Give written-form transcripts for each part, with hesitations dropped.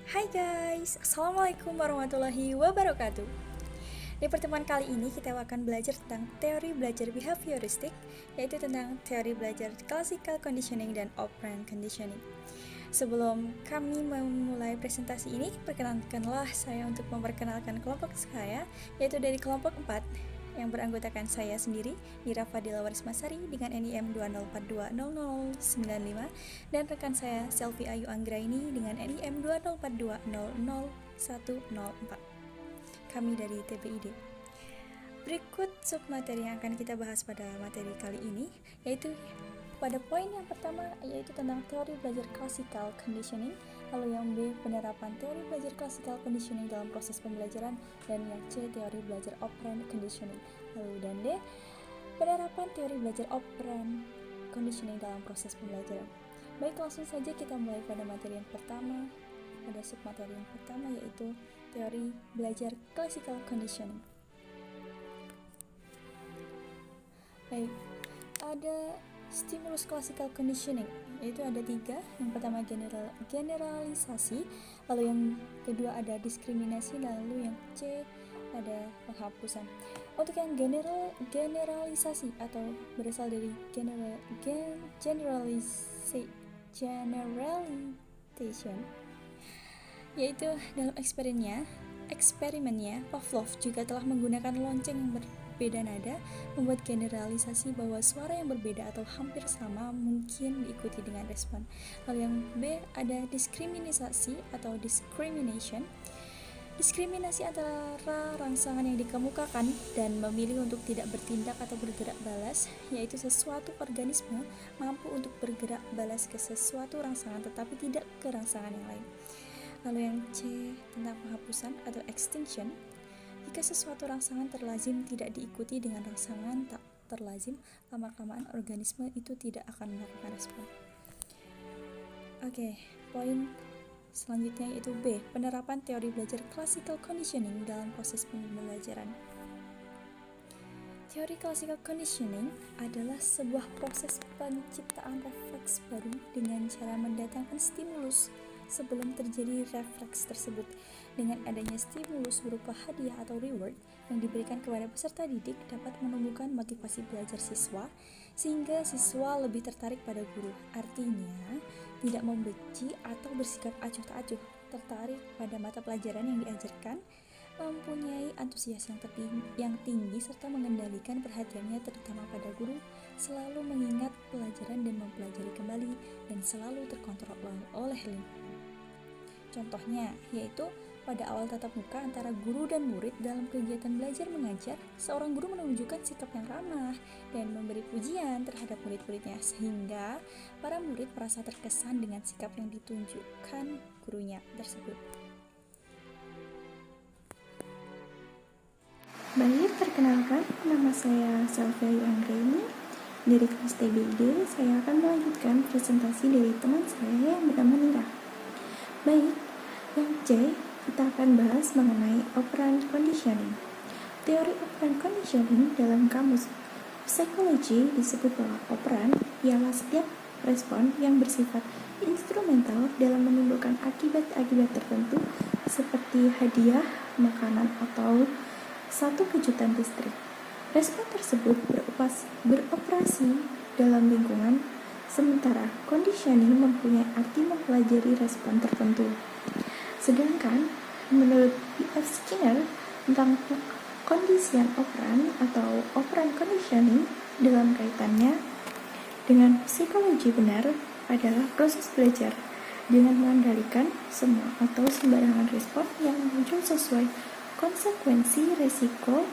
Hai guys, Assalamualaikum warahmatullahi wabarakatuh. Di pertemuan kali ini kita akan belajar tentang teori belajar behavioristik, yaitu tentang teori belajar classical conditioning dan operant conditioning. Sebelum kami memulai presentasi ini, perkenankanlah saya untuk memperkenalkan kelompok saya, yaitu dari kelompok 4 yang beranggotakan saya sendiri, Nira Fadila Warismasari dengan NIM 204200095 dan rekan saya Selvi Ayu Anggraini dengan NIM 204200104. Kami dari TPID. Berikut submateri yang akan kita bahas pada materi kali ini, yaitu pada poin yang pertama yaitu tentang teori belajar classical conditioning, lalu yang B penerapan teori belajar classical conditioning dalam proses pembelajaran, dan yang C teori belajar operant conditioning, lalu dan D penerapan teori belajar operant conditioning dalam proses pembelajaran. Baik, langsung saja kita mulai pada materi yang pertama, pada submateri yang pertama yaitu teori belajar classical conditioning. Baik, ada stimulus classical conditioning, yaitu ada 3. Yang pertama generalisasi, lalu yang kedua ada diskriminasi, lalu yang C ada penghapusan. Untuk yang generalisasi atau berasal dari generalization, yaitu dalam eksperimennya Pavlov juga telah menggunakan lonceng yang berbeda nada, membuat generalisasi bahwa suara yang berbeda atau hampir sama mungkin diikuti dengan respon. Lalu yang B ada diskriminasi atau discrimination. Diskriminasi antara rangsangan yang dikemukakan dan memilih untuk tidak bertindak atau bergerak balas, yaitu sesuatu organisme mampu untuk bergerak balas ke sesuatu rangsangan tetapi tidak ke rangsangan yang lain. Lalu yang C tentang penghapusan atau extinction. Jika sesuatu rangsangan terlazim tidak diikuti dengan rangsangan tak terlazim, lama-kelamaan organisme itu tidak akan melakukan respon. Oke, poin selanjutnya yaitu B, penerapan teori belajar classical conditioning dalam proses pembelajaran. Teori classical conditioning adalah sebuah proses penciptaan refleks baru dengan cara mendatangkan stimulus sebelum terjadi refleks tersebut. Dengan adanya stimulus berupa hadiah atau reward yang diberikan kepada peserta didik dapat menumbuhkan motivasi belajar siswa sehingga siswa lebih tertarik pada guru. Artinya, tidak membenci atau bersikap acuh tak acuh, tertarik pada mata pelajaran yang diajarkan, mempunyai antusias yang tinggi serta mengendalikan perhatiannya terutama pada guru, selalu mengingat pelajaran dan mempelajari kembali, dan selalu terkontrol oleh lingkungan. Contohnya yaitu pada awal tatap muka antara guru dan murid dalam kegiatan belajar mengajar, seorang guru menunjukkan sikap yang ramah dan memberi pujian terhadap murid-muridnya sehingga para murid merasa terkesan dengan sikap yang ditunjukkan gurunya tersebut. Baik, perkenalkan, nama saya Selvi Ayu Anggraini. Dari kelas TBD, saya akan melanjutkan presentasi dari teman saya yang bernama Nira. Baik, yang C, kita akan bahas mengenai operant conditioning. Teori operant conditioning dalam kamus psikologi disebut bahwa operant ialah setiap respon yang bersifat instrumental dalam menimbulkan akibat-akibat tertentu seperti hadiah, makanan, atau satu kejutan listrik. Respon tersebut beroperasi dalam lingkungan, sementara conditioning mempunyai arti mempelajari respon tertentu. Sedangkan menurut B.F. Skinner tentang kondisian operan atau operant conditioning dalam kaitannya dengan psikologi benar adalah proses belajar dengan mengendalikan semua atau sembarangan respon yang muncul sesuai konsekuensi resiko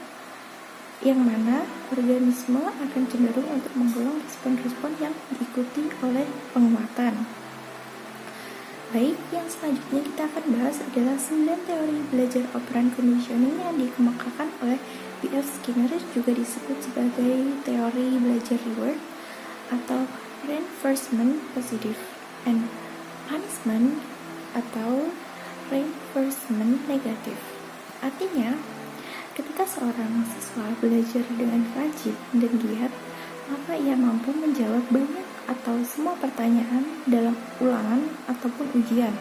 yang mana organisme akan cenderung untuk mengulang respon-respon yang diikuti oleh penguatan. Baik, yang selanjutnya kita akan bahas adalah 9 teori belajar operant conditioning yang dikemukakan oleh B.F. Skinner, juga disebut sebagai teori belajar reward atau reinforcement positive and punishment atau reinforcement negative. Artinya, ketika seorang siswa belajar dengan rajin dan giat, maka ia mampu menjawab banyak atau semua pertanyaan dalam ulangan ataupun ujian.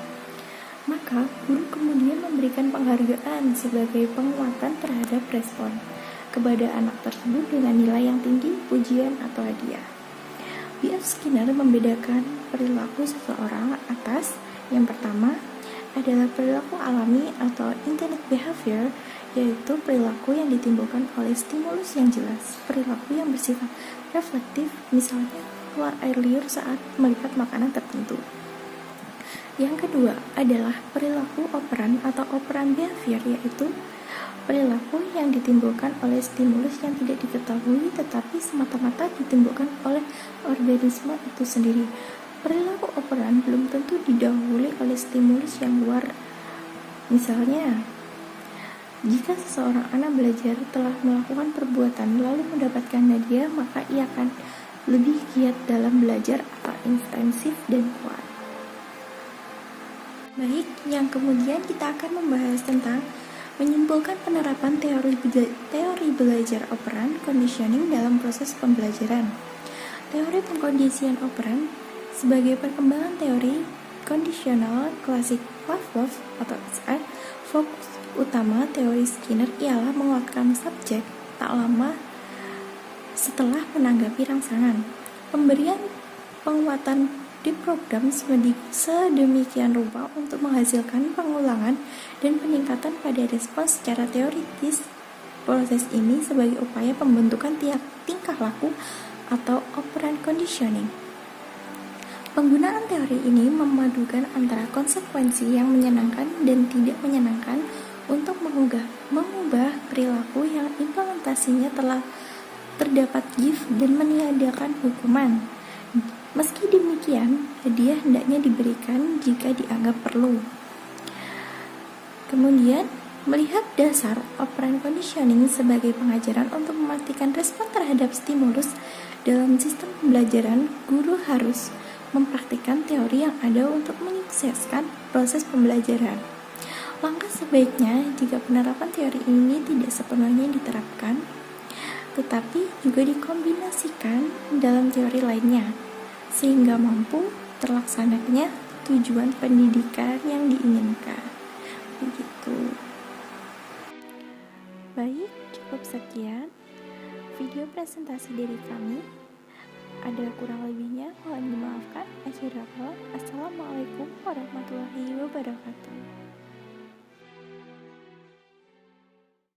Maka, guru kemudian memberikan penghargaan sebagai penguatan terhadap respon kepada anak tersebut dengan nilai yang tinggi, pujian, atau hadiah. B.F. Skinner membedakan perilaku seseorang atas yang pertama adalah perilaku alami atau intended behavior, yaitu perilaku yang ditimbulkan oleh stimulus yang jelas, perilaku yang bersifat reflektif, misalnya keluar air liur saat melihat makanan tertentu. Yang kedua adalah perilaku operan atau operan behavior, yaitu perilaku yang ditimbulkan oleh stimulus yang tidak diketahui tetapi semata-mata ditimbulkan oleh organisme itu sendiri. Perilaku operan belum tentu didahului oleh stimulus yang luar. Misalnya, jika seseorang anak belajar telah melakukan perbuatan lalu mendapatkan hadiah, maka ia akan lebih giat dalam belajar atau intensif dan kuat. Baik, yang kemudian kita akan membahas tentang menyimpulkan penerapan teori belajar operan conditioning dalam proses pembelajaran. Teori pengkondisian operan sebagai perkembangan teori kondisional klasik Pavlov atau SR, fokus utama teori Skinner ialah menguatkan subjek tak lama setelah menanggapi rangsangan. Pemberian penguatan diprogram sedemikian rupa untuk menghasilkan pengulangan dan peningkatan pada respons secara teoritis. Proses ini sebagai upaya pembentukan tingkah laku atau operant conditioning. Penggunaan teori ini memadukan antara konsekuensi yang menyenangkan dan tidak menyenangkan untuk mengubah perilaku yang implementasinya telah terdapat gift dan meniadakan hukuman. Meski demikian, hadiah hendaknya diberikan jika dianggap perlu. Kemudian, melihat dasar operant conditioning sebagai pengajaran untuk memastikan respon terhadap stimulus dalam sistem pembelajaran, guru harus mempraktikkan teori yang ada untuk menyukseskan proses pembelajaran. Langkah sebaiknya jika penerapan teori ini tidak sepenuhnya diterapkan, tetapi juga dikombinasikan dalam teori lainnya, sehingga mampu terlaksananya tujuan pendidikan yang diinginkan. Begitu. Baik, cukup sekian video presentasi dari kami. Ada kurang lebihnya, mohon dimaafkan. Assalamualaikum warahmatullahi wabarakatuh.